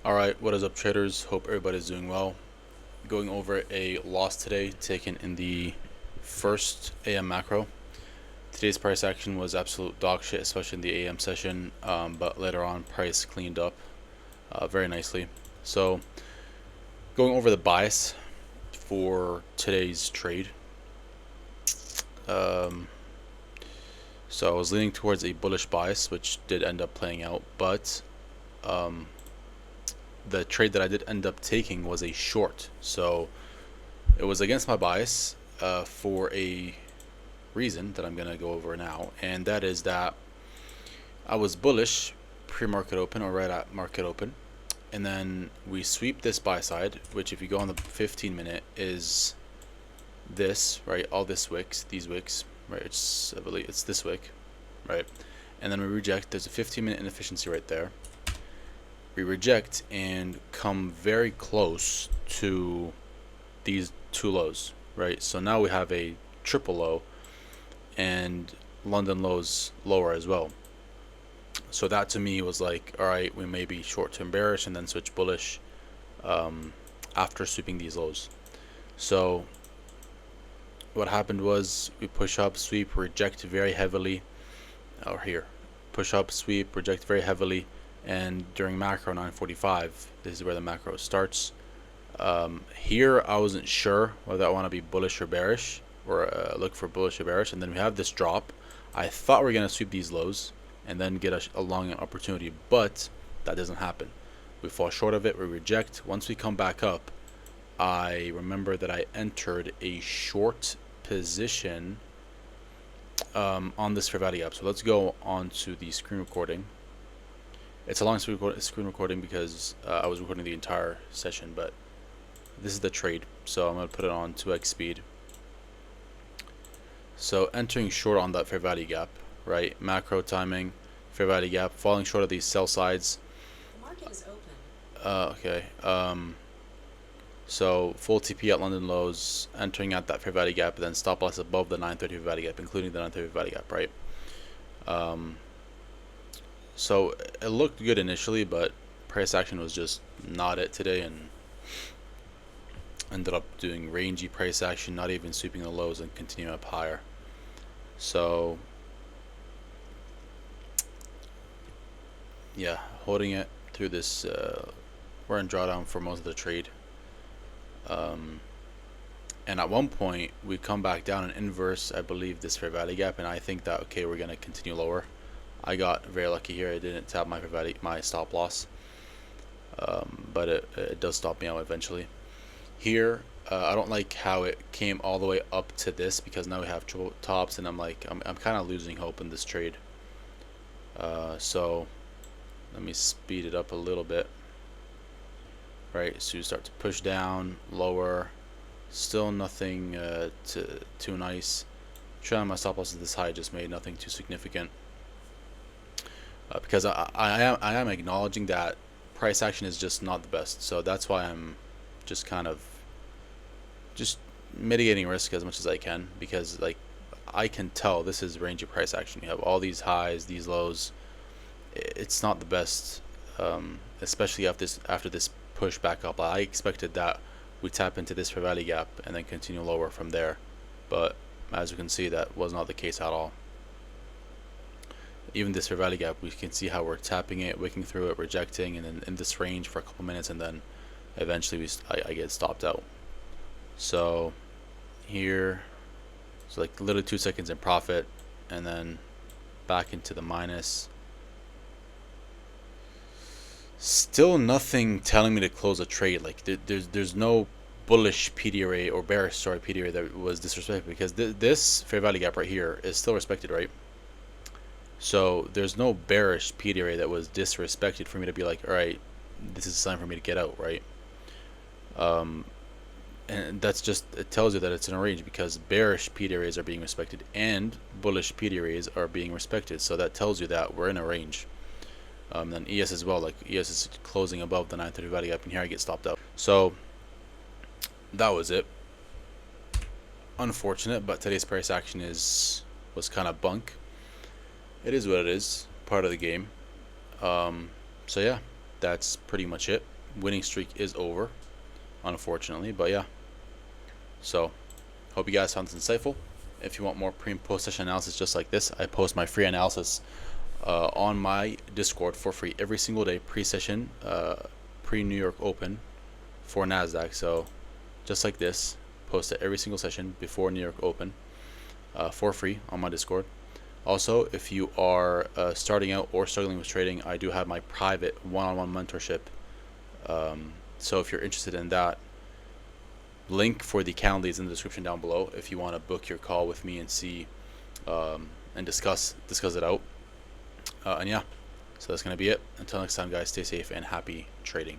Alright, what is up traders? Hope everybody's doing well. Going over a loss today taken in the first AM macro. Today's price action was absolute dog shit, especially in the AM session, but later on price cleaned up very nicely. So going over the bias for today's trade. So I was leaning towards a bullish bias, which did end up playing out, but the trade that I did end up taking was a short. So it was against my bias for a reason that I'm going to go over now, and that is that I was bullish pre-market open or right at market open, and then we sweep this buy side, which if you go on the 15-minute is this, right? All this wicks, these wicks, right? I believe it's this wick, right? And then we reject. There's a 15-minute inefficiency right there. We reject and come very close to these two lows, right? So now we have a triple low and London lows lower as well. So that to me was like, all right, we may be short-term bearish and then switch bullish after sweeping these lows. So what happened was we push up, sweep, reject very heavily, or here, push up, sweep, reject very heavily, and during macro 945, this is where the macro starts. Here I wasn't sure whether I want to be bullish or bearish, or look for bullish or bearish, and then we have this drop. I thought we were going to sweep these lows and then get a long opportunity, but that doesn't happen. We fall short of it, we reject. Once we come back up, I remember that I entered a short position on this fair value gap. So let's go on to the screen recording. It's a long screen recording because I was recording the entire session, but this is the trade. So I'm going to put it on 2x speed. So entering short on that fair value gap, right? Macro timing, fair value gap, falling short of these sell sides. The market is open. Okay. So full TP at London lows, entering at that fair value gap, and then stop loss above the 930 fair value gap, including the 930 fair value gap, right? So it looked good initially, but price action was just not it today, and ended up doing rangy price action, not even sweeping the lows and continuing up higher. So yeah, holding it through this. We're in drawdown for most of the trade. And at one point we come back down and inverse, I believe, this fair value gap, and I think that okay, we're gonna continue lower. I got very lucky here. I didn't tap my stop loss, but it does stop me out eventually. Here, I don't like how it came all the way up to this, because now we have triple tops, and I'm kind of losing hope in this trade. So let me speed it up a little bit. Right, so you start to push down, lower, still nothing too nice. Trying my stop losses this high just made nothing too significant. Because I am acknowledging that price action is just not the best, so that's why I'm just kind of just mitigating risk as much as I can, because like I can tell this is rangy price action. You have all these highs, these lows. It's not the best, especially after this push back up. I expected that we tap into this fair value gap and then continue lower from there, but as you can see, that was not the case at all. Even this fair value gap, we can see how we're tapping it, wicking through it, rejecting, and then in this range for a couple minutes, and then eventually I get stopped out. So here, it's like literally 2 seconds in profit, and then back into the minus. Still nothing telling me to close a trade. Like there's no bullish PD array or bearish PD array that was disrespected, because this fair value gap right here is still respected, right? So there's no bearish PD array that was disrespected for me to be like, all right, this is a sign for me to get out, right? And that's just, it tells you that it's in a range, because bearish PD arrays are being respected and bullish PD arrays are being respected. So that tells you that we're in a range. Then ES as well, like ES is closing above the 930 value gap, and here I get stopped out. So that was it. Unfortunate, but today's price action was kind of bunk. It is what it is, part of the game. So yeah, that's pretty much it. winning streak is over, unfortunately. But yeah, so hope you guys found this insightful. If you want more pre and post session analysis just like this, I post my free analysis on my Discord for free every single day, pre-session, pre-New York Open for NASDAQ. So just like this, post it every single session before New York Open for free on my Discord. Also, if you are starting out or struggling with trading, I do have my private one-on-one mentorship. So if you're interested in that, link for the Calendly is in the description down below if you want to book your call with me and see and discuss it out. And yeah, so that's going to be it. Until next time, guys, stay safe and happy trading.